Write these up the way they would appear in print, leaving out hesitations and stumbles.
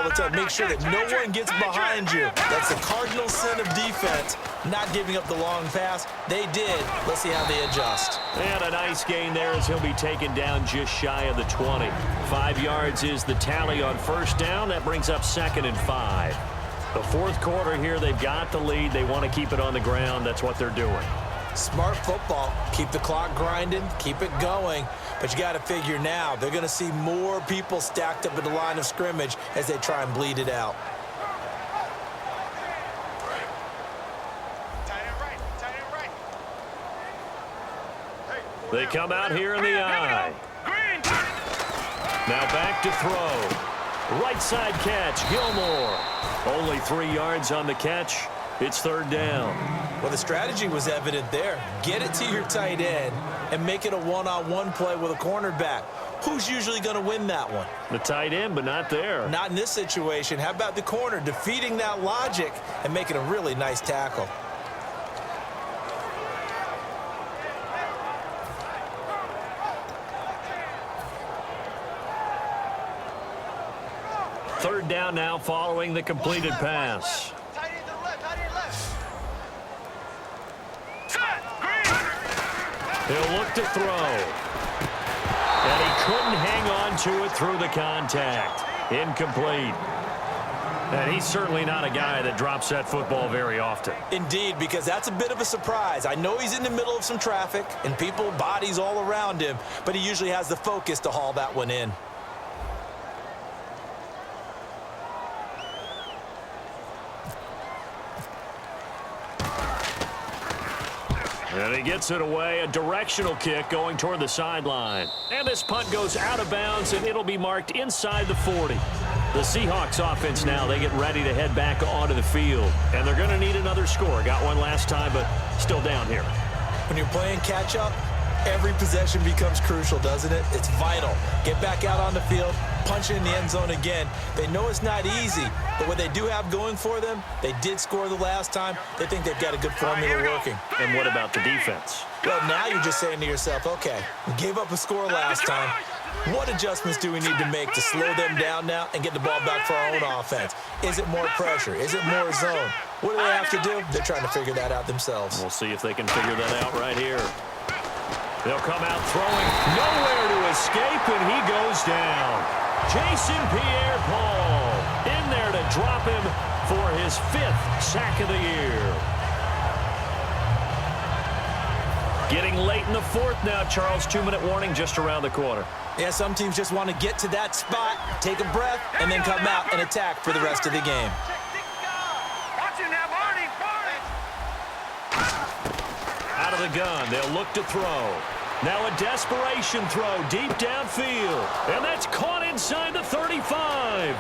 the time. Make sure that no one gets behind you. That's the cardinal sin of defense, not giving up the long pass. They did. Let's see how they adjust. And a nice gain there as he'll be taken down just shy of the 20. 5 yards is the tally on first down. That brings up 2nd and 5. The fourth quarter here, they've got the lead. They want to keep it on the ground. That's what they're doing. Smart football. Keep the clock grinding. Keep it going. But you got to figure now, they're going to see more people stacked up at the line of scrimmage as they try and bleed it out. They come out here in the eye. Now back to throw. Right side catch, Gilmore. Only 3 yards on the catch. It's 3rd down. Well, the strategy was evident there. Get it to your tight end and make it a one-on-one play with a cornerback. Who's usually going to win that one? The tight end, but not there. Not in this situation. How about the corner defeating that logic and making a really nice tackle? Third down now following the completed pass. He'll look to throw. And he couldn't hang on to it through the contact. Incomplete. And he's certainly not a guy that drops that football very often. Indeed, because that's a bit of a surprise. I know he's in the middle of some traffic and people, bodies all around him, but he usually has the focus to haul that one in. And he gets it away, a directional kick going toward the sideline. And this punt goes out of bounds, and it'll be marked inside the 40. The Seahawks offense now, they get ready to head back onto the field. And they're going to need another score. Got one last time, but still down here. When you're playing catch-up, every possession becomes crucial, doesn't it? It's vital. Get back out on the field, punch it in the end zone again. They know it's not easy, but what they do have going for them, they did score the last time. They think they've got a good formula working. And what about the defense? Well, now you're just saying to yourself, okay, we gave up a score last time. What adjustments do we need to make to slow them down now and get the ball back for our own offense? Is it more pressure? Is it more zone? What do they have to do? They're trying to figure that out themselves. We'll see if they can figure that out right here. They'll come out throwing, nowhere to escape, and he goes down. Jason Pierre-Paul in there to drop him for his 5th sack of the year. Getting late in the 4th now, Charles. 2-minute warning just around the corner. Yeah, some teams just want to get to that spot, take a breath, and then come out and attack for the rest of the game. Out of the gun, they'll look to throw. Now a desperation throw deep downfield. And that's caught inside the 35.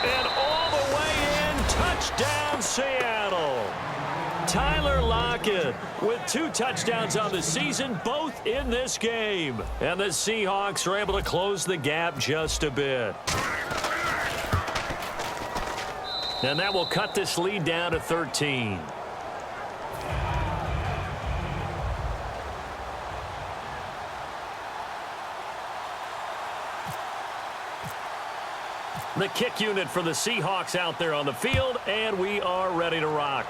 And all the way in, touchdown Seattle. Tyler Lockett with 2 touchdowns on the season, both in this game. And the Seahawks are able to close the gap just a bit. And that will cut this lead down to 13. The kick unit for the Seahawks out there on the field, and we are ready to rock.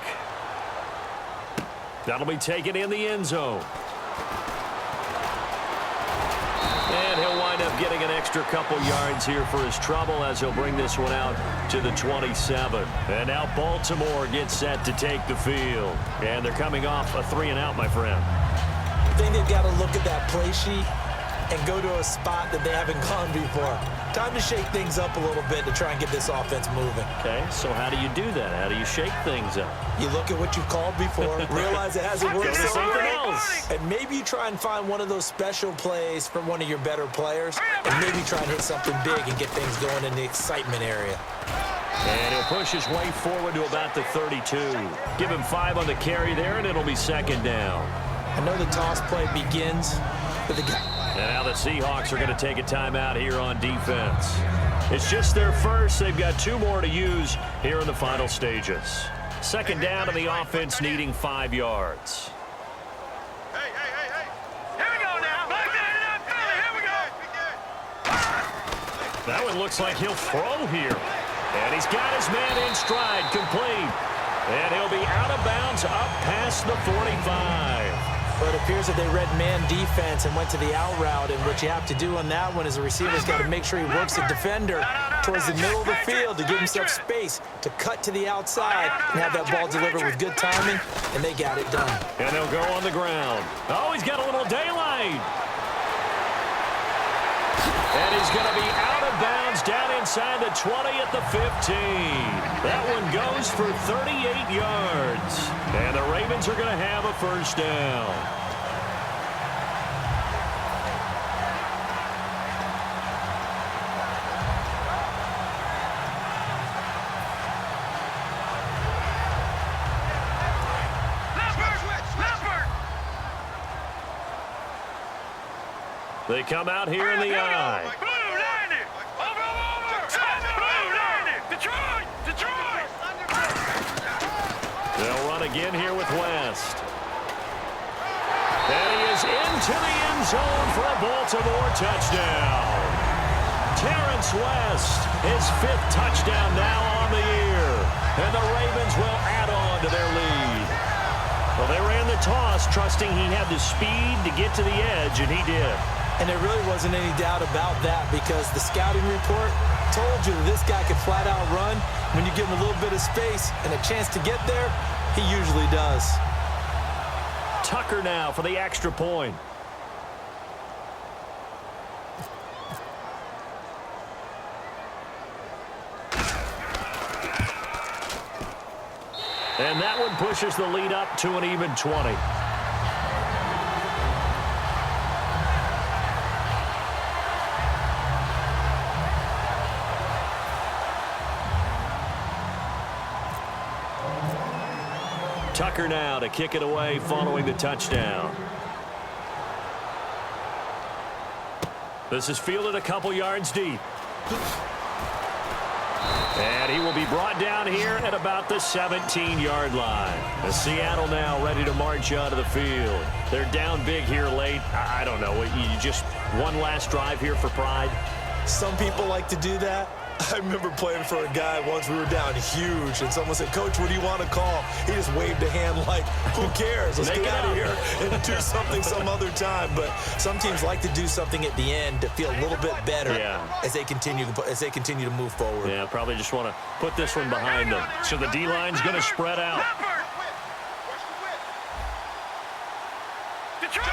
That'll be taken in the end zone. And he'll wind up getting an extra couple yards here for his trouble as he'll bring this one out to the 27. And now Baltimore gets set to take the field. And they're coming off a 3-and-out, my friend. I think they've got to look at that play sheet and go to a spot that they haven't gone before. Time to shake things up a little bit to try and get this offense moving. Okay, so how do you do that? How do you shake things up? You look at what you've called before, realize it hasn't worked Go to so something great, else. and maybe you try and find one of those special plays from one of your better players, and maybe try and hit something big and get things going in the excitement area. And he'll push his way forward to about the 32. Give him 5 on the carry there, and it'll be 2nd down. I know the toss play begins with the guy. And now the Seahawks are going to take a timeout here on defense. It's just their first. They've got 2 more to use here in the final stages. 2nd down, and the offense needing 5 yards. Hey. Here we go now. Here we go. That one looks like he'll throw here. And he's got his man in stride, complete. And he'll be out of bounds up past the 45. But it appears that they read man defense and went to the out route, and what you have to do on that one is the receiver's got to make sure he works the defender towards the middle of the field to give himself space to cut to the outside and have that ball delivered with good timing, and they got it done. And they'll go on the ground. Oh, he's got a little daylight. And he's going to be out of bounds down inside the 20 at the 15. That one goes for 38 yards. And the Ravens are going to have a first down. They come out here in the eye. They'll run again here with West. And he is into the end zone for a Baltimore touchdown. Terrence West, his 5th touchdown now on the year. And the Ravens will add on to their lead. Well, they ran the toss, trusting he had the speed to get to the edge, and he did. And there really wasn't any doubt about that because the scouting report told you that this guy could flat out run. When you give him a little bit of space and a chance to get there, he usually does. Tucker now for the extra point. And that one pushes the lead up to an even 20. Tucker now to kick it away following the touchdown. This is fielded a couple yards deep. And he will be brought down here at about the 17-yard line. As Seattle now ready to march out of the field. They're down big here late. I don't know. You just one last drive here for pride? Some people like to do that. I remember playing for a guy once. We were down huge, and someone said, "Coach, what do you want to call?" He just waved a hand like, "Who cares? Let's get out of here and do something some other time." But some teams like to do something at the end to feel a little bit better as they continue to move forward. Yeah, probably just want to put this one behind them. So the D-line's going to spread out. Detroit!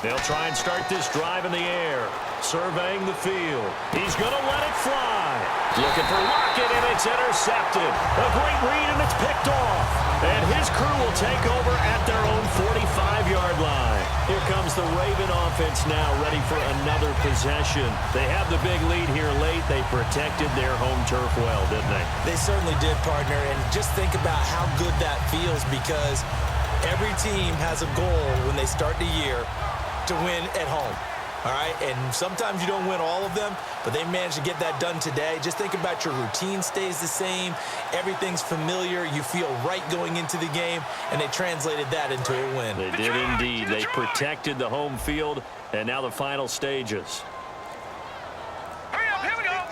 They'll try and start this drive in the air. Surveying the field. He's going to let it fly. Looking for Lockett, and it's intercepted. A great read, and it's picked off. And his crew will take over at their own 45-yard line. Here comes the Raven offense now, ready for another possession. They have the big lead here late. They protected their home turf well, didn't they? They certainly did, partner. And just think about how good that feels, because every team has a goal when they start the year to win at home. All right, and sometimes you don't win all of them, but they managed to get that done today. Just think about your routine stays the same. Everything's familiar. You feel right going into the game, and they translated that into a win. They did indeed. They protected the home field, and now the final stages. Here we go.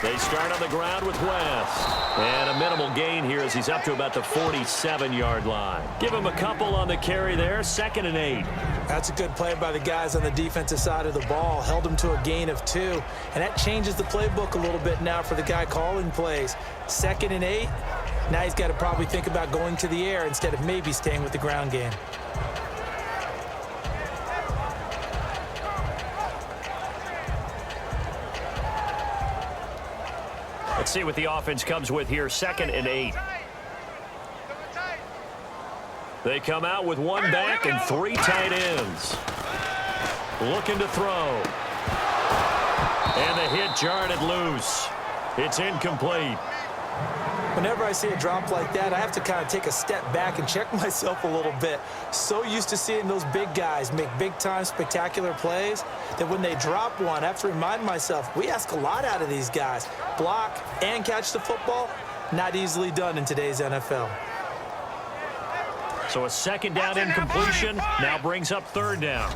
They start on the ground with West. And a minimal gain here as he's up to about the 47-yard line. Give him a couple on the carry there, 2nd and 8. That's a good play by the guys on the defensive side of the ball. Held him to a gain of 2. And that changes the playbook a little bit now for the guy calling plays. 2nd and 8. Now he's got to probably think about going to the air instead of maybe staying with the ground game. Let's see what the offense comes with here. 2nd and 8. They come out with one back and 3 tight ends. Looking to throw. And the hit jarred it loose. It's incomplete. Whenever I see a drop like that, I have to kind of take a step back and check myself a little bit. So used to seeing those big guys make big-time spectacular plays that when they drop one, I have to remind myself, we ask a lot out of these guys. Block and catch the football, not easily done in today's NFL. So a 2nd down incompletion now brings up 3rd down.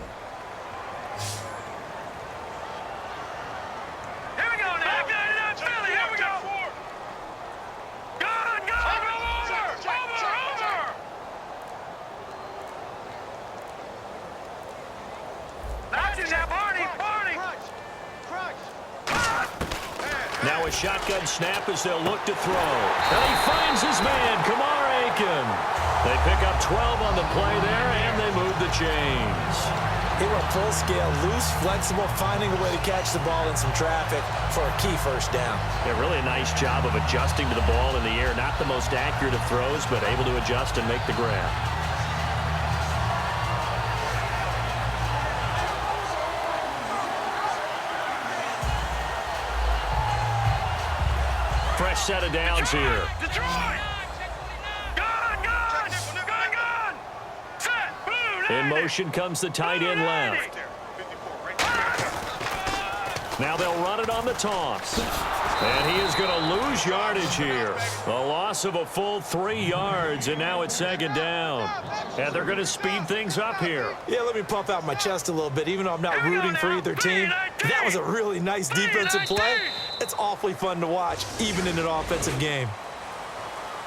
Now a shotgun snap as they'll look to throw. And he finds his man, Kamar Aiken. They pick up 12 on the play there, and they move the chains. He went full scale, loose, flexible, finding a way to catch the ball in some traffic for a key first down. Yeah, really a nice job of adjusting to the ball in the air. Not the most accurate of throws, but able to adjust and make the grab. Fresh set of downs here. Detroit! Gun! Set! Boom! In motion comes the tight end left. Now they'll run it on the toss. And he is going to lose yardage here. A loss of a full 3 yards, and now it's second down. And they're going to speed things up here. Yeah, let me puff out my chest a little bit, even though I'm not rooting for either team. That was a really nice defensive play. It's awfully fun to watch, even in an offensive game.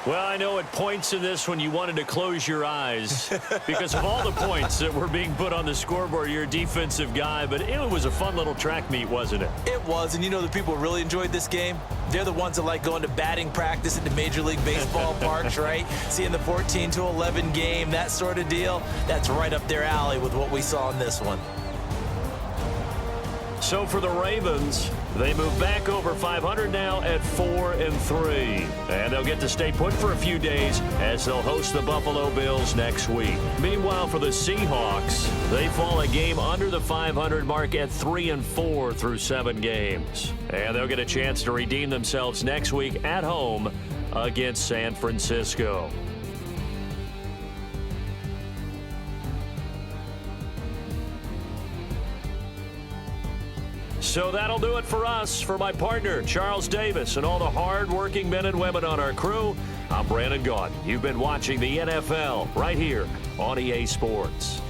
Well, I know at points in this when you wanted to close your eyes because of all the points that were being put on the scoreboard. You're a defensive guy, but it was a fun little track meet, wasn't it? It was, and you know the people who really enjoyed this game? They're the ones that like going to batting practice at the Major League Baseball parks, right? Seeing the 14-11 game, that sort of deal. That's right up their alley with what we saw in this one. So for the Ravens, they move back over 500 now at 4-3. And they'll get to stay put for a few days as they'll host the Buffalo Bills next week. Meanwhile, for the Seahawks, they fall a game under the 500 mark at 3-4 through 7 games. And they'll get a chance to redeem themselves next week at home against San Francisco. So that'll do it for us. For my partner, Charles Davis, and all the hard-working men and women on our crew, I'm Brandon Gaudin. You've been watching the NFL right here on EA Sports.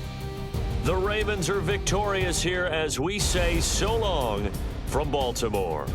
The Ravens are victorious here as we say so long from Baltimore.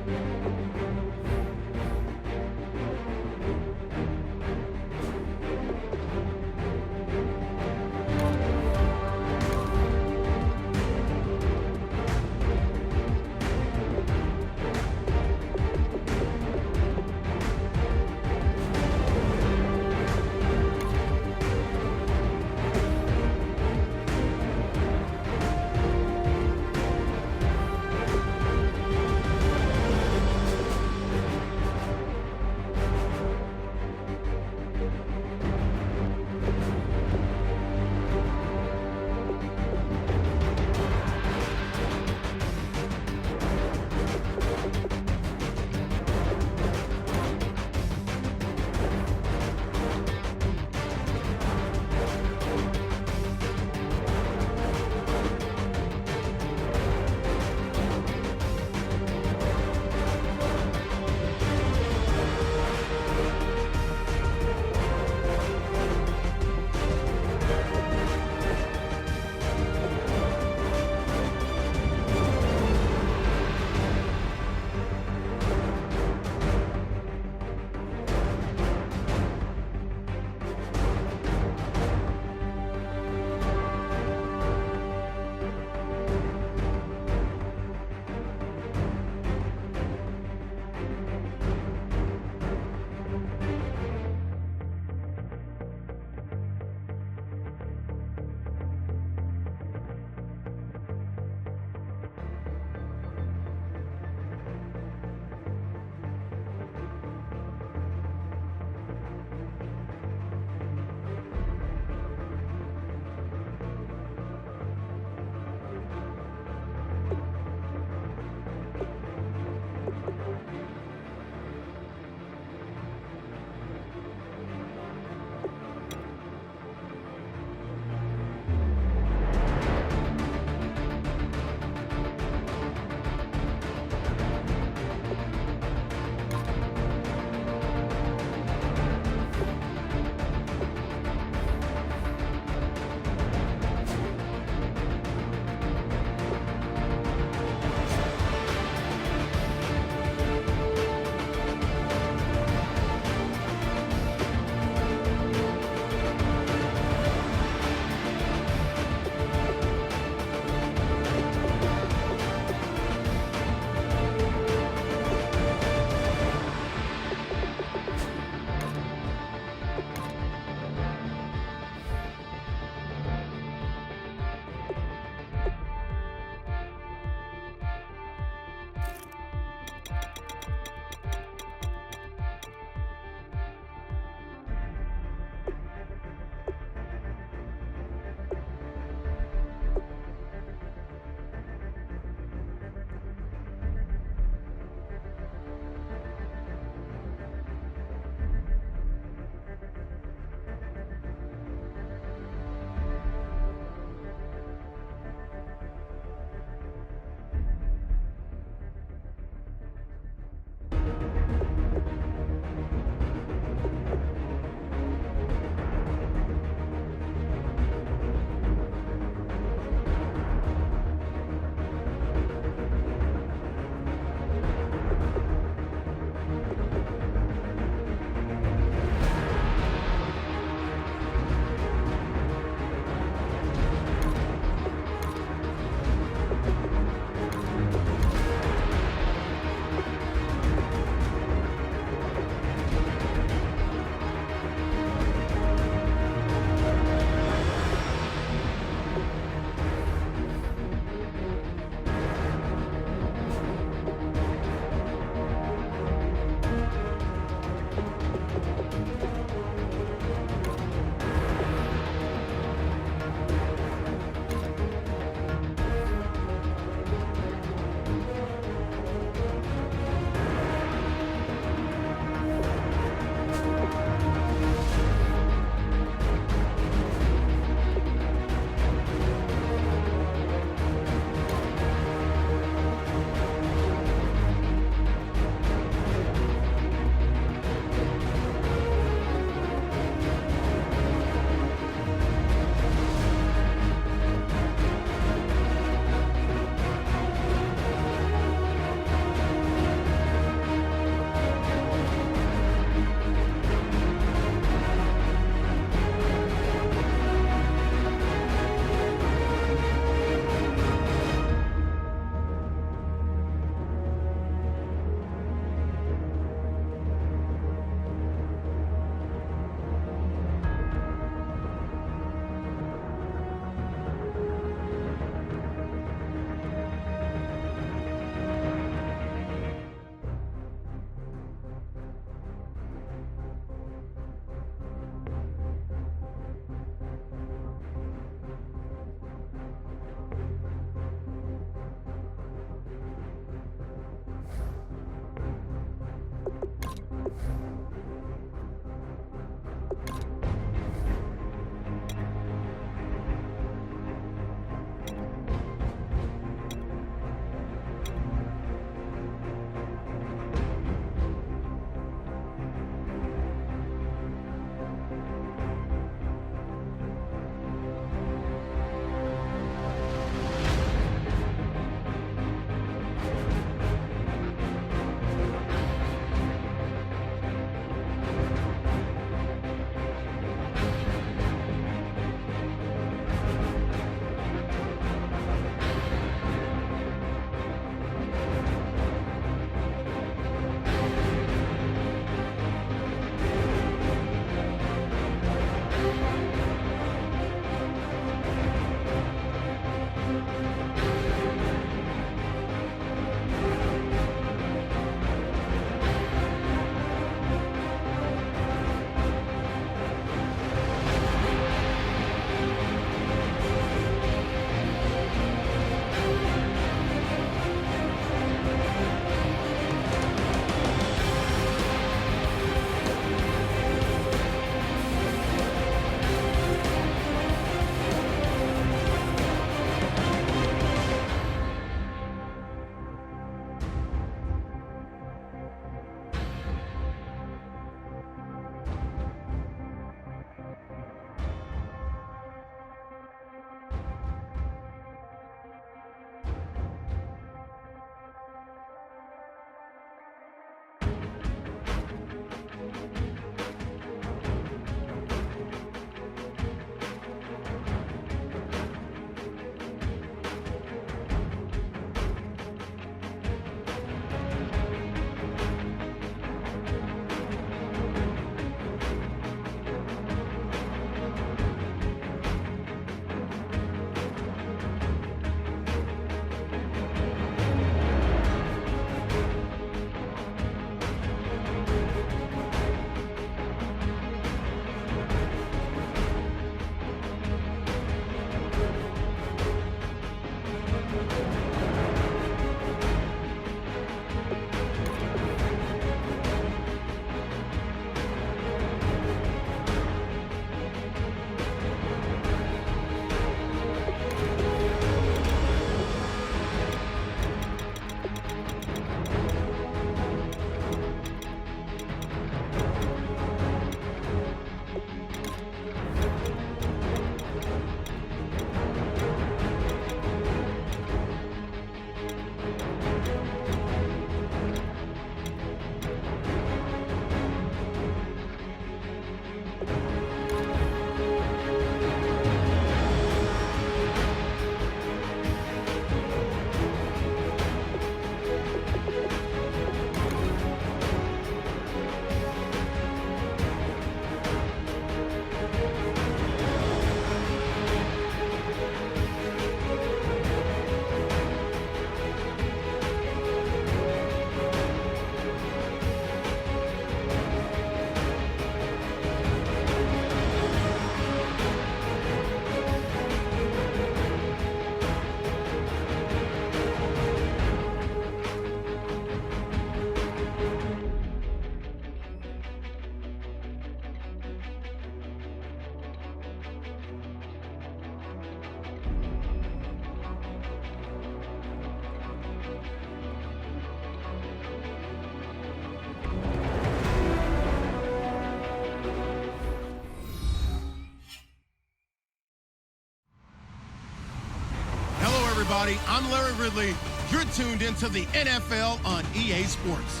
everybody. I'm Larry Ridley. You're tuned into the NFL on EA Sports.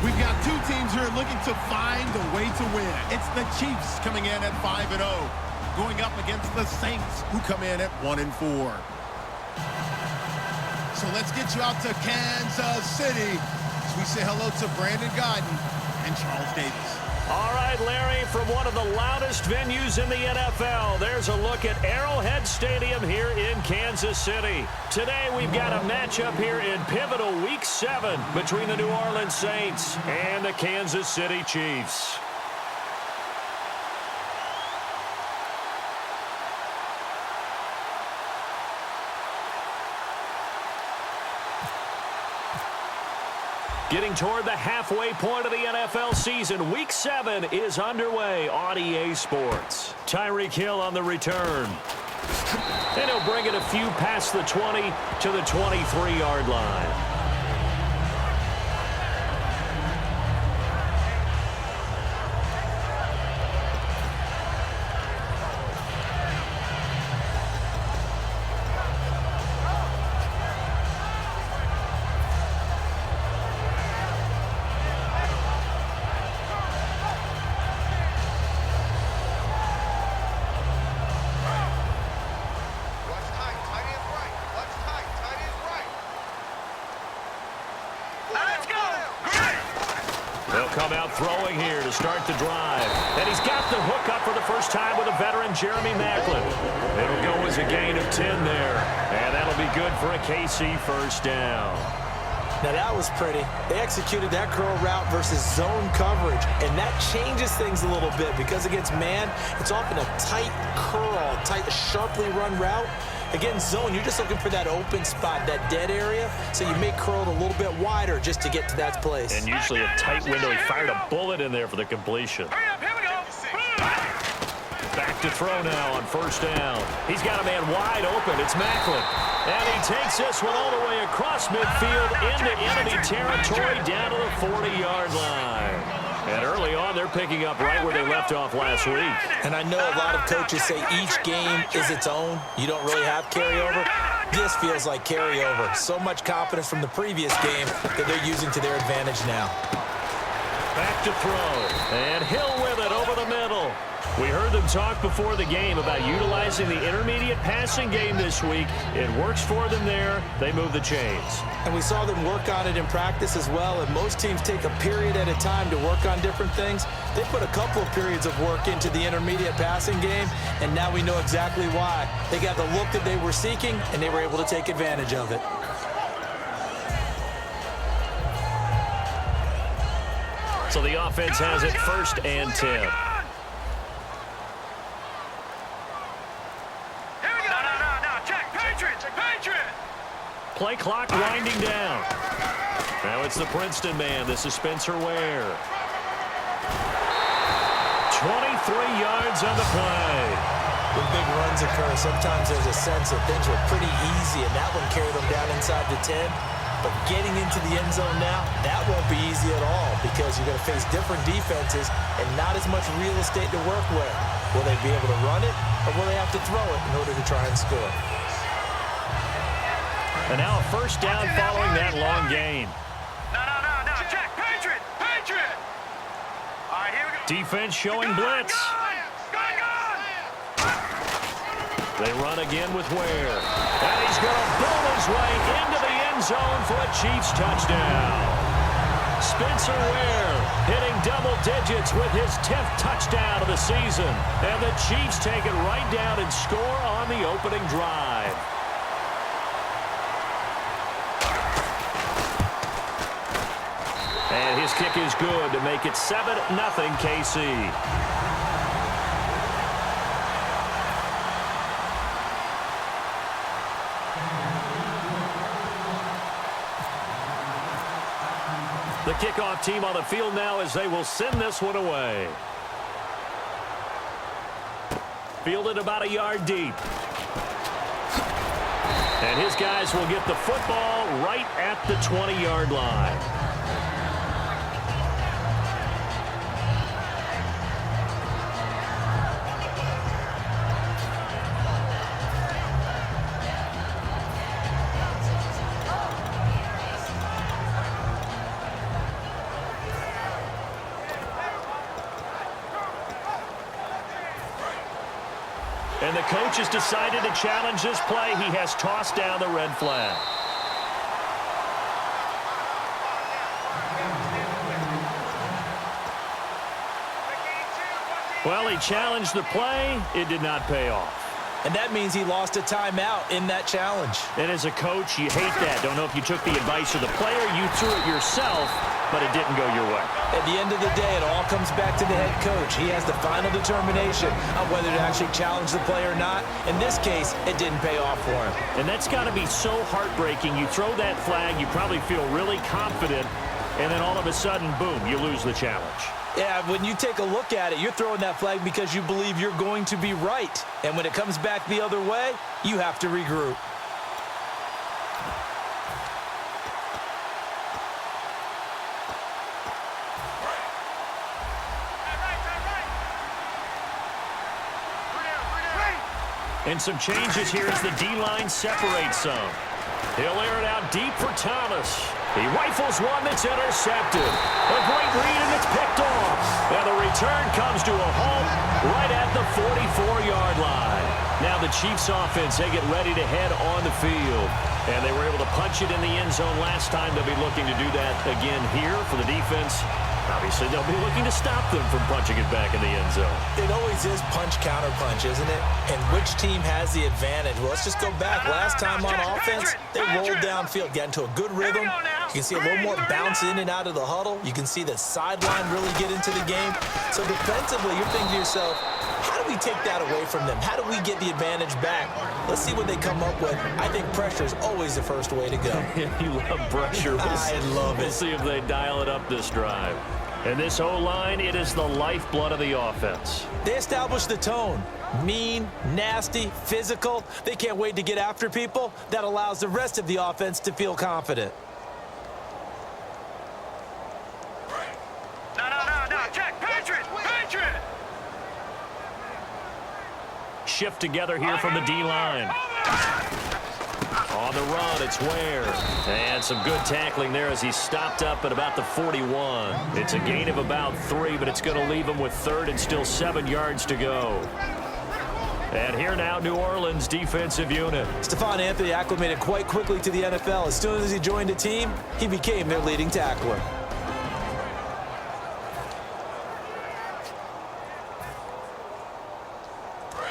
We've got two teams here looking to find a way to win. It's the Chiefs coming in at 5-0, going up against the Saints, who come in at 1-4. So let's get you out to Kansas City as we say hello to Brandon Godden and Charles Davis. All right, Larry, from one of the loudest venues in the NFL, there's a look at Arrowhead Stadium here in Kansas City. Today, we've got a matchup here in pivotal Week 7 between the New Orleans Saints and the Kansas City Chiefs. Getting toward the halfway point of the NFL season, Week 7 is underway on EA Sports. Tyreek Hill on the return. And he'll bring it a few past the 20 to the 23-yard line. Come out throwing here to start the drive. And he's got the hook up for the first time with a veteran, Jeremy Maclin. It'll go as a gain of 10 there. And that'll be good for a KC first down. Now that was pretty. They executed that curl route versus zone coverage, and that changes things a little bit because against man, it's often a tight curl, tight, sharply run route. Against zone, you're just looking for that open spot, that dead area, so you may curl it a little bit wider just to get to that place. And usually a tight window. He fired a bullet in there for the completion. Hurry up, here we go. Back to throw now on first down. He's got a man wide open. It's Maclin. And he takes this one all the way across midfield into enemy territory down to the 40-yard line. And early on, they're picking up right where they left off last week. And I know a lot of coaches say each game is its own. You don't really have carryover. This feels like carryover. So much confidence from the previous game that they're using to their advantage now. Back to throw. And Hill with it over the middle. We heard them talk before the game about utilizing the intermediate passing game this week. It works for them there. They move the chains. And we saw them work on it in practice as well. And most teams take a period at a time to work on different things. They put a couple of periods of work into the intermediate passing game, and now we know exactly why. They got the look that they were seeking, and they were able to take advantage of it. So the offense has it 1st and 10. Play clock winding down. Now it's the Princeton man. This is Spencer Ware. 23 yards on the play. When big runs occur, sometimes there's a sense that things were pretty easy, and that one carried them down inside the 10. But getting into the end zone now, that won't be easy at all because you're going to face different defenses and not as much real estate to work with. Will they be able to run it, or will they have to throw it in order to try and score? And now a first down following that long gain. No. Check. Patriot. All right, here we go. Defense showing blitz. They run again with Ware. And he's going to bull his way into the end zone for a Chiefs touchdown. Spencer Ware hitting double digits with his 10th touchdown of the season. And the Chiefs take it right down and score on the opening drive. And his kick is good to make it 7-0 KC. The kickoff team on the field now as they will send this one away. Fielded about a yard deep. And his guys will get the football right at the 20-yard line. And the coach has decided to challenge this play. He has tossed down the red flag. Well, he challenged the play. It did not pay off. And that means he lost a timeout in that challenge. And as a coach, you hate that. Don't know if you took the advice of the player, you threw it yourself, but it didn't go your way. At the end of the day, it all comes back to the head coach. He has the final determination on whether to actually challenge the play or not. In this case, it didn't pay off for him. And that's got to be so heartbreaking. You throw that flag, you probably feel really confident, and then all of a sudden, boom, you lose the challenge. Yeah, when you take a look at it, you're throwing that flag because you believe you're going to be right. And when it comes back the other way, you have to regroup. And some changes here as the D-line separates some. He'll air it out deep for Thomas. He rifles one that's intercepted. A great read, and it's picked off. And the return comes to a halt right at the 44-yard line. Now the Chiefs offense, they get ready to head on the field. And they were able to punch it in the end zone last time. They'll be looking to do that again here for the defense. Obviously, they'll be looking to stop them from punching it back in the end zone. It always is punch-counter-punch, isn't it? And which team has the advantage? Well, let's just go back. Last time on offense, they rolled downfield, got into a good rhythm. You can see a little more bounce in and out of the huddle. You can see the sideline really get into the game. So defensively, you're thinking to yourself, how do we take that away from them? How do we get the advantage back? Let's see what they come up with. I think pressure is always the first way to go. You love pressure. I love it. We'll see if they dial it up this drive. And this O-line, it is the lifeblood of the offense. They establish the tone. Mean, nasty, physical. They can't wait to get after people. That allows the rest of the offense to feel confident. No, check, Patriot! Shift together here from the D-line. On the run, it's Ware. And some good tackling there as he stopped up at about the 41. It's a gain of about 3, but it's going to leave him with third and still 7 yards to go. And here now, New Orleans defensive unit. Stephon Anthony acclimated quite quickly to the NFL. As soon as he joined the team, he became their leading tackler.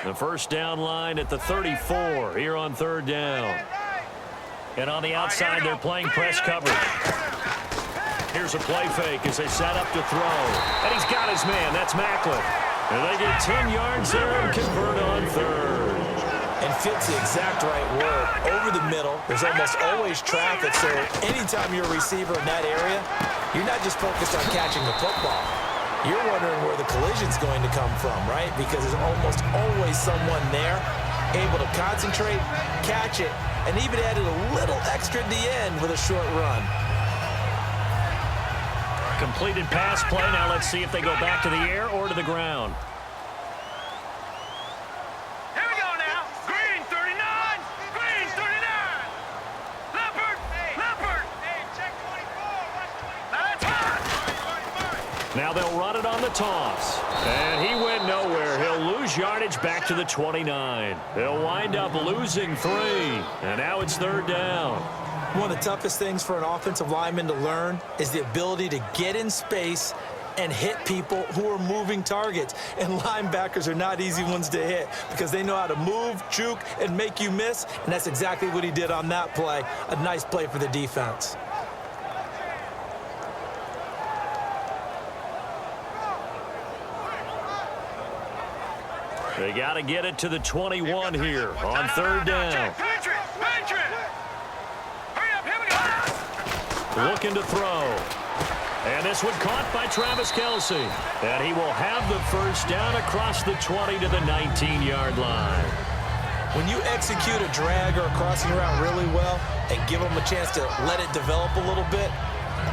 The first down line at the 34 here on third down. And on the outside, they're playing press coverage. Here's a play fake as they set up to throw. And he's got his man. That's Macklin. And they get 10 yards there and convert on third. And fits the exact right word. Over the middle, there's almost always traffic. So anytime you're a receiver in that area, you're not just focused on catching the football. You're wondering where the collision's going to come from, right? Because there's almost always someone there able to concentrate, catch it, and even added a little extra at the end with a short run. Completed pass play. Now let's see if they go back to the air or to the ground. Here we go now. Green 39. Green 39. Leopard. Hey, check 24. Watch 24. That's hot. Now they'll run it on the toss. And he went nowhere. He'll lose yardage back to the 29. They'll wind up losing 3. And now it's third down. One of the toughest things for an offensive lineman to learn is the ability to get in space and hit people who are moving targets. And linebackers are not easy ones to hit because they know how to move, juke, and make you miss. And that's exactly what he did on that play. A nice play for the defense. They got to get it to the 21 here on third down. Patriot. Hurry up, here we go. Looking to throw. And this one caught by Travis Kelce. And he will have the first down across the 20 to the 19-yard line. When you execute a drag or a crossing route really well and give them a chance to let it develop a little bit,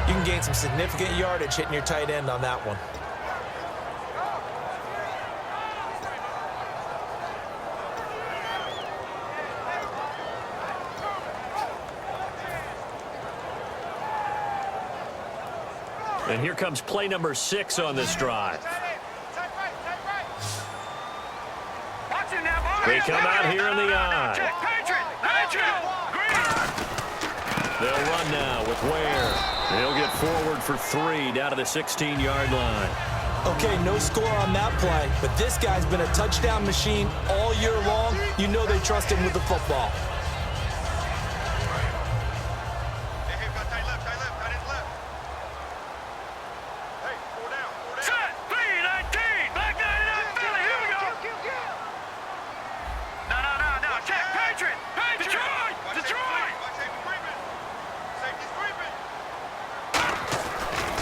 you can gain some significant yardage hitting your tight end on that one. And here comes play number 6 on this drive. They come out here in the eye. They'll run now with Ware. They'll get forward for 3 down to the 16-yard line. Okay, no score on that play, but this guy's been a touchdown machine all year long. You know they trust him with the football.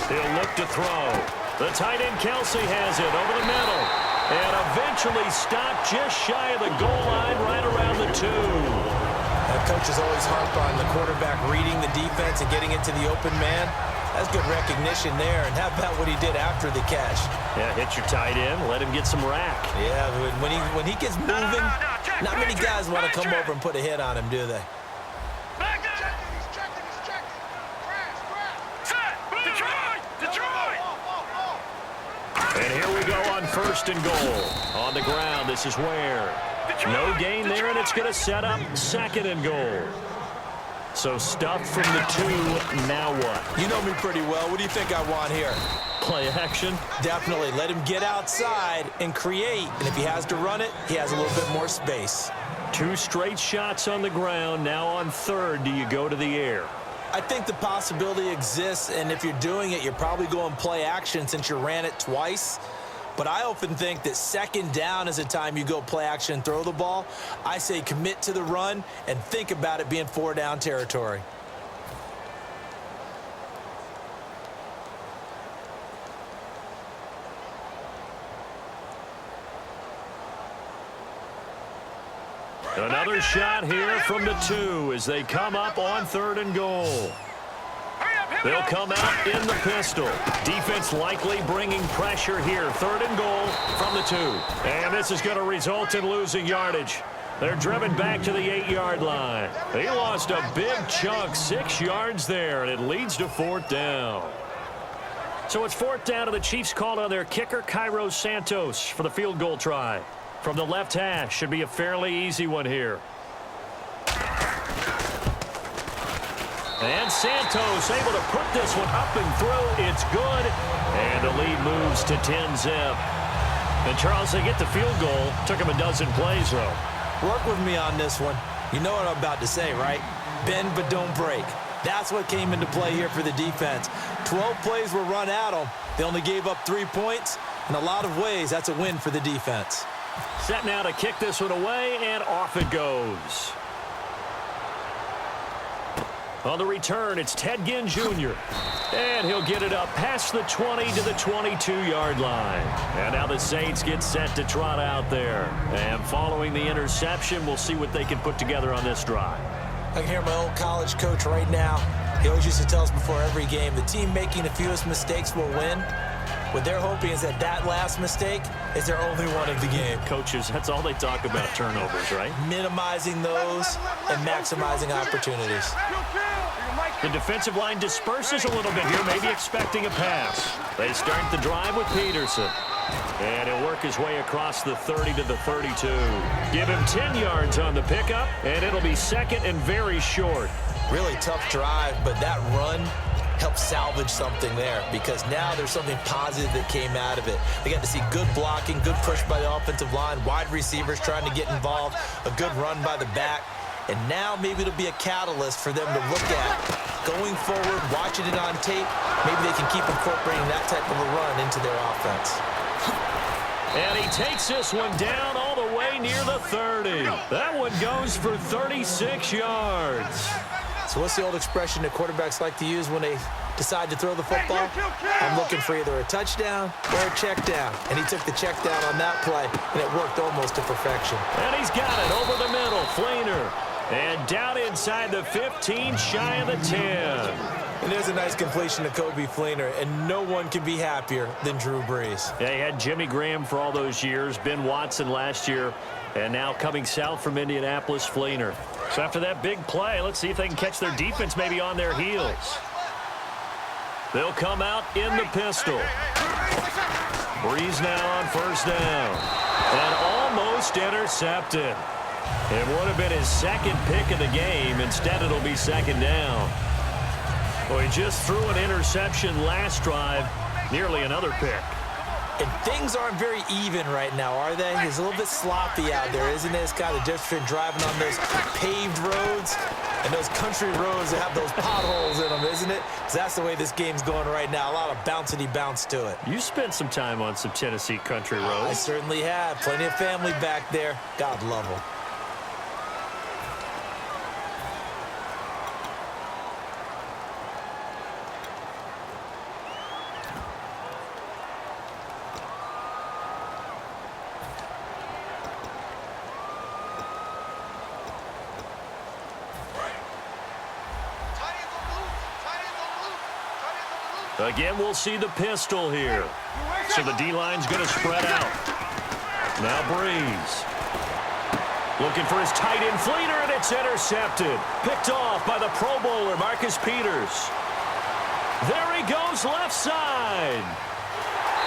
He'll look to throw. The tight end Kelsey has it over the middle. And eventually stopped just shy of the goal line right around the 2. Coaches always harp on the quarterback reading the defense and getting into the open man. That's good recognition there. And how about what he did after the catch? Yeah, hit your tight end, let him get some rack. Yeah, when he gets moving, not many guys want to come over and put a hit on him, do they? And here we go on 1st and goal. On the ground, this is Ware. No gain there, and it's going to set up 2nd and goal. So stuffed from the 2, now what? You know me pretty well. What do you think I want here? Play action? Definitely. Let him get outside and create. And if he has to run it, he has a little bit more space. 2 straight shots on the ground. Now on 3rd, do you go to the air? I think the possibility exists, and if you're doing it, you're probably going play action since you ran it twice. But I often think that 2nd down is the time you go play action and throw the ball. I say commit to the run and think about it being 4 down territory. Another shot here from the 2 as they come up on 3rd and goal. They'll come out in the pistol. Defense likely bringing pressure here. 3rd and goal from the 2. And this is going to result in losing yardage. They're driven back to the 8-yard line. They lost a big chunk, 6 yards there, and it leads to 4th down. So it's 4th down, and the Chiefs called on their kicker, Cairo Santos, for the field goal try. From the left hash, should be a fairly easy one here. And Santos able to put this one up and through. It's good. And the lead moves to 10-zip. And, Charles, they get the field goal. Took him a dozen plays, though. Work with me on this one. You know what I'm about to say, right? Bend but don't break. That's what came into play here for the defense. 12 plays were run at them. They only gave up 3 points. In a lot of ways, that's a win for the defense. Set now to kick this one away, and off it goes. On the return, it's Ted Ginn Jr. And he'll get it up past the 20 to the 22-yard line. And now the Saints get set to trot out there. And following the interception, we'll see what they can put together on this drive. I can hear my old college coach right now. He always used to tell us before every game, the team making the fewest mistakes will win. What they're hoping is that last mistake is their only one of the game. Coaches, that's all they talk about, turnovers, right? Minimizing those and maximizing opportunities. The defensive line disperses a little bit here, maybe expecting a pass. They start the drive with Peterson. And he'll work his way across the 30 to the 32. Give him 10 yards on the pickup, and it'll be 2nd and very short. Really tough drive, but that run helped salvage something there because now there's something positive that came out of it. They got to see good blocking, good push by the offensive line, wide receivers trying to get involved, a good run by the back. And now maybe it'll be a catalyst for them to look at going forward, watching it on tape. Maybe they can keep incorporating that type of a run into their offense. And he takes this one down all the way near the 30. That one goes for 36 yards. So what's the old expression that quarterbacks like to use when they decide to throw the football? I'm looking for either a touchdown or a check down. And he took the check down on that play, and it worked almost to perfection. And he's got it over the middle. Fleener. And down inside the 15, shy of the 10. And there's a nice completion to Kobe Fleener, and no one can be happier than Drew Brees. Yeah, he had Jimmy Graham for all those years, Ben Watson last year, and now coming south from Indianapolis, Fleener. So after that big play, let's see if they can catch their defense maybe on their heels. They'll come out in the pistol. Breeze now on first down. And almost intercepted. It would have been his second pick of the game. Instead, it'll be second down. Well, he just threw an interception last drive. Nearly another pick. And things aren't very even right now, are they? It's a little bit sloppy out there, isn't it? It's kind of different between driving on those paved roads and those country roads that have those potholes in them, isn't it? Because that's the way this game's going right now. A lot of bouncy bounce to it. You spent some time on some Tennessee country roads. I certainly have. Plenty of family back there. God love them. Again, we'll see the pistol here. So the D-line's going to spread out. Now Breeze. Looking for his tight end Fleener, and it's intercepted. Picked off by the Pro Bowler, Marcus Peters. There he goes left side.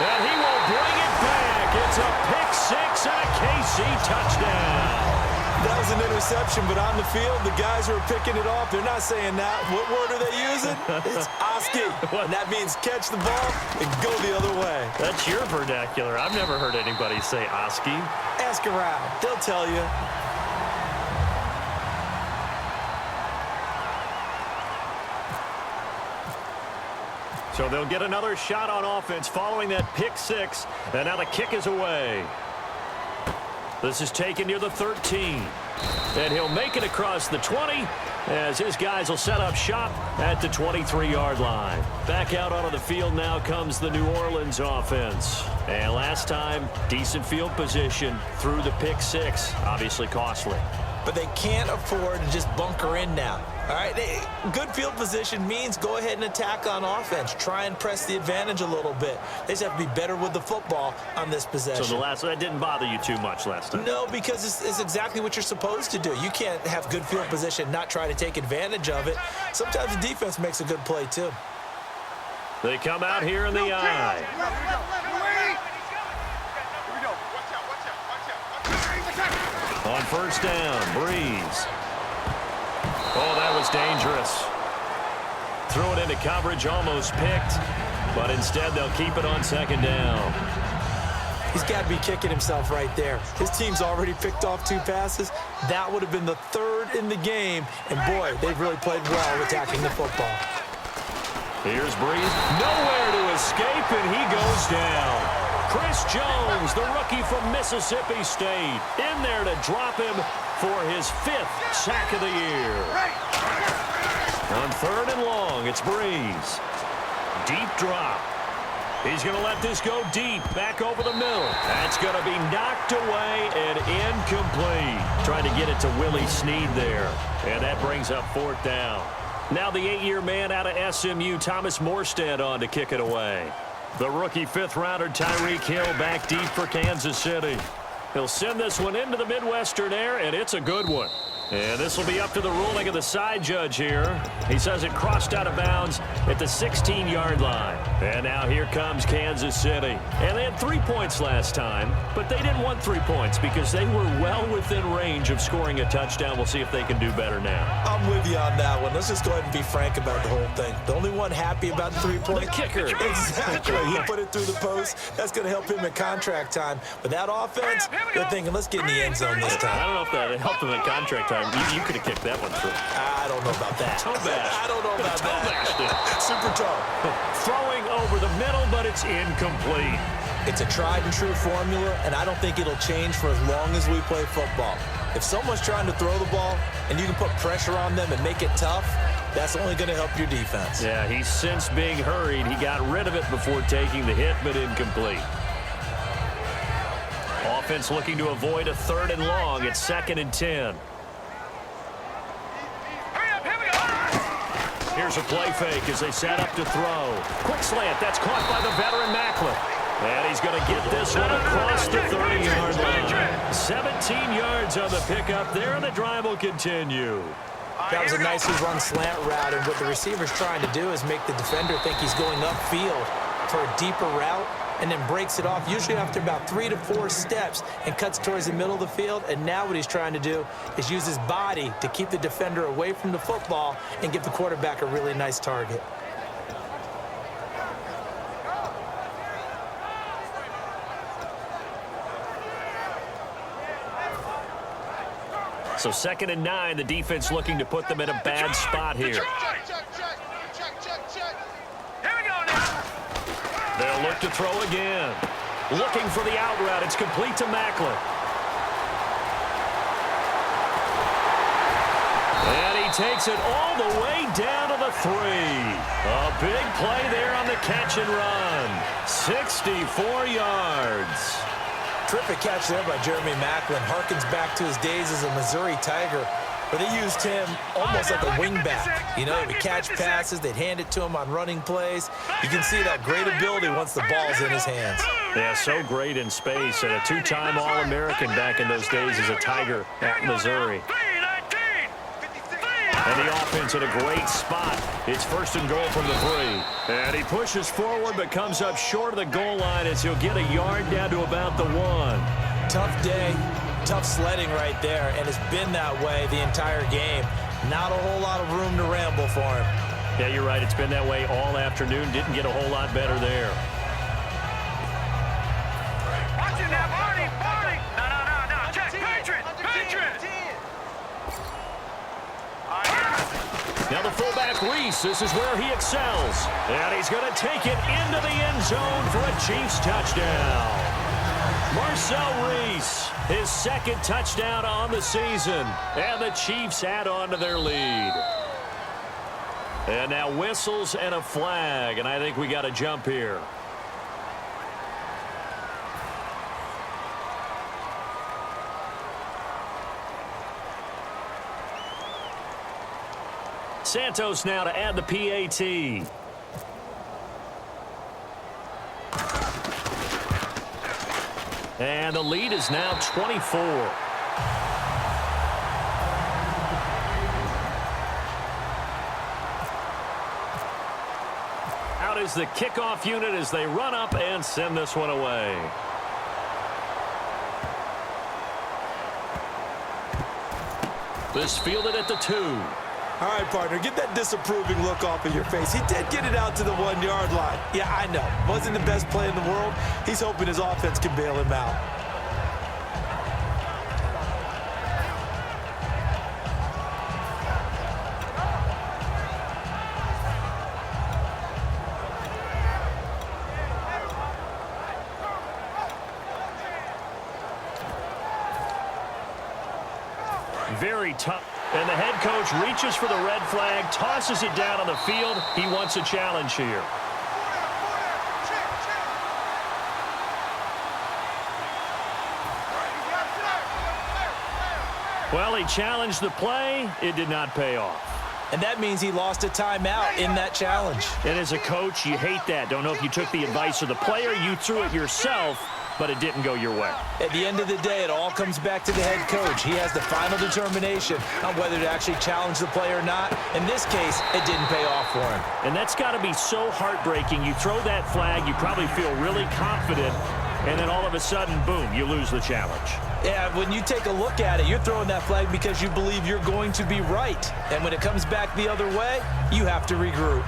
And he will bring it back. It's a pick six and a KC touchdown. That was an interception, but on the field, the guys who are picking it off, they're not saying that. What word are they using? It's Oski. And that means catch the ball and go the other way. That's your vernacular. I've never heard anybody say Oski. Ask around. They'll tell you. So they'll get another shot on offense following that pick six. And now the kick is away. This is taken near the 13. And he'll make it across the 20 as his guys will set up shop at the 23-yard line. Back out onto the field now comes the New Orleans offense. And last time, decent field position through the pick six. Obviously costly. But they can't afford to just bunker in now. All right, good field position means go ahead and attack on offense. Try and press the advantage a little bit. They just have to be better with the football on this possession. So that didn't bother you too much last time? No, because it's exactly what you're supposed to do. You can't have good field position, not try to take advantage of it. Sometimes the defense makes a good play, too. They come out here in the eye. On first down, Breeze. Oh, that was dangerous. Threw it into coverage, almost picked, but instead they'll keep it on second down. He's got to be kicking himself right there. His team's already picked off 2 passes. That would have been the 3rd in the game, and boy, they've really played well attacking the football. Here's Breeze. Nowhere to escape, and he goes down. Chris Jones, the rookie from Mississippi State, in there to drop him for his 5th sack of the year. On 3rd and long, it's Breeze. Deep drop. He's going to let this go deep, back over the middle. That's going to be knocked away and incomplete. Trying to get it to Willie Snead there. And that brings up 4th down. Now the 8-year man out of SMU, Thomas Morstead, on to kick it away. The rookie 5th-rounder Tyreek Hill back deep for Kansas City. He'll send this one into the Midwestern air, and it's a good one. And this will be up to the ruling of the side judge here. He says it crossed out of bounds at the 16-yard line. And now here comes Kansas City. And they had 3 points last time, but they didn't want 3 points because they were well within range of scoring a touchdown. We'll see if they can do better now. I'm with you on that one. Let's just go ahead and be frank about the whole thing. The only one happy about the 3-point. The kicker. Exactly. He put it through the post. That's going to help him at contract time. But that offense, they're thinking, let's get in the end zone this time. I don't know if that helped him at contract time. You could have kicked that one through. I don't know about that. Toe bash. I don't know about toe bashed it. that. Super toe. Throwing over the middle, but it's incomplete. It's a tried and true formula, and I don't think it'll change for as long as we play football. If someone's trying to throw the ball and you can put pressure on them and make it tough, that's only going to help your defense. Yeah, he's since being hurried. He got rid of it before taking the hit, but incomplete. Offense looking to avoid a 3rd and long. It's 2nd and 10. Here's a play fake as they set up to throw. Quick slant. That's caught by the veteran Macklin. And he's going to get this one across the 30-yard line. 17 yards on the pickup there, and the drive will continue. That was a nicely run slant route, and what the receiver's trying to do is make the defender think he's going upfield for a deeper route. and then breaks it off, usually after about 3 to 4 steps, and cuts towards the middle of the field. And now what he's trying to do is use his body to keep the defender away from the football and give the quarterback a really nice target. So 2nd and 9, the defense looking to put them in a bad spot here. Here we go now. They'll look to throw again. Looking for the out route. It's complete to Macklin. And he takes it all the way down to the 3. A big play there on the catch and run. 64 yards. Terrific catch there by Jeremy Macklin. Harkens back to his days as a Missouri Tiger, where they used him almost like a wingback. You know, they would catch passes, they'd hand it to him on running plays. You can see that great ability once the ball's in his hands. Yeah, so great in space, and a 2-time All-American back in those days as a Tiger at Missouri. And the offense in a great spot. It's 1st and goal from the 3. And he pushes forward but comes up short of the goal line as he'll get a yard down to about the 1. Tough day, tough sledding right there, and it's been that way the entire game. Not a whole lot of room to ramble for him. Yeah, you're right. It's been that way all afternoon. Didn't get a whole lot better there. Watch it now, Barney. No. Check, Patriot. Now the fullback, Reese, this is where he excels. And he's going to take it into the end zone for a Chiefs touchdown. Marcel Reese, his 2nd touchdown on the season. And the Chiefs add on to their lead. And now whistles and a flag, and I think we got a jump here. Santos now to add the PAT. And the lead is now 24. Out is the kickoff unit as they run up and send this one away. This fielded at the 2. All right, partner, get that disapproving look off of your face. He did get it out to the 1-yard line. Yeah, I know. Wasn't the best play in the world. He's hoping his offense can bail him out. Very tough. And the head coach reaches for the red flag, tosses it down on the field. He wants a challenge here. Well, he challenged the play. It did not pay off. And that means he lost a timeout in that challenge. And as a coach, you hate that. Don't know if you took the advice of the player. You threw it yourself, but it didn't go your way. At the end of the day, it all comes back to the head coach. He has the final determination on whether to actually challenge the play or not. In this case, it didn't pay off for him. And that's got to be so heartbreaking. You throw that flag, you probably feel really confident, and then all of a sudden, boom, you lose the challenge. Yeah, when you take a look at it, you're throwing that flag because you believe you're going to be right. And when it comes back the other way, you have to regroup.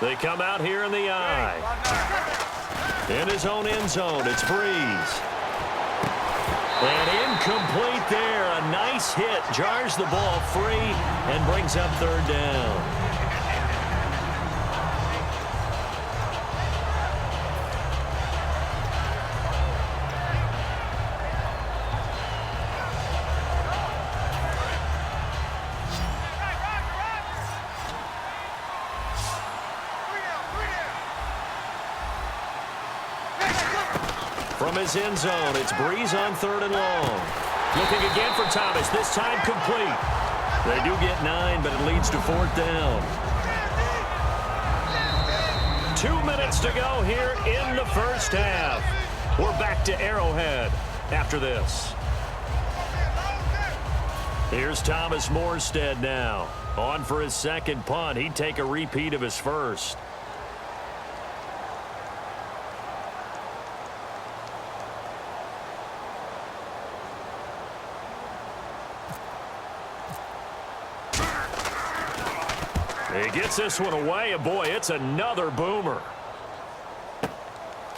They come out here in the eye. In his own end zone, it's Breeze. And incomplete there. A nice hit. Jars the ball free and brings up 3rd down. From his end zone, it's Breeze on 3rd and long. Looking again for Thomas, this time complete. They do get 9, but it leads to 4th down. 2 minutes to go here in the first half. We're back to Arrowhead after this. Here's Thomas Morstead now. On for his second punt. He'd take a repeat of his first. He gets this one away, and boy, it's another boomer.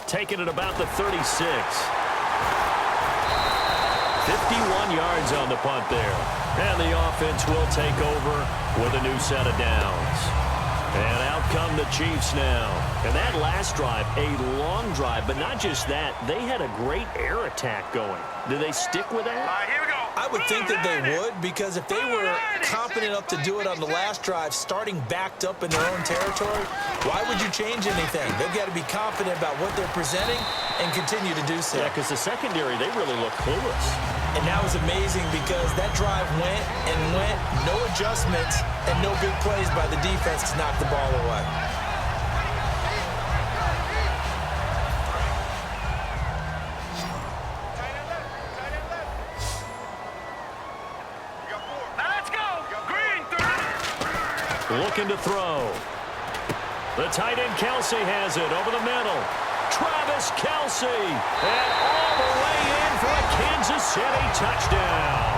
Taking it about the 36. 51 yards on the punt there. And the offense will take over with a new set of downs. And out come the Chiefs now. And that last drive, a long drive, but not just that. They had a great air attack going. Do they stick with that? All right, here we go. I would think that they would, because if they were confident enough to do it on the last drive, starting backed up in their own territory, why would you change anything? They've got to be confident about what they're presenting and continue to do so. Yeah, because the secondary, they really look clueless. And that was amazing because that drive went and went, no adjustments, and no big plays by the defense to knock the ball away. Let's go. Green 30. Looking to throw. The tight end Kelsey has it over the middle. Travis Kelsey. And all the way in for a Kansas City touchdown.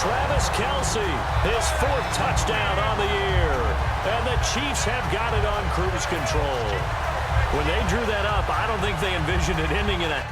Travis Kelsey, his 4th touchdown on the year. And the Chiefs have got it on cruise control. When they drew that up, I don't think they envisioned it ending in a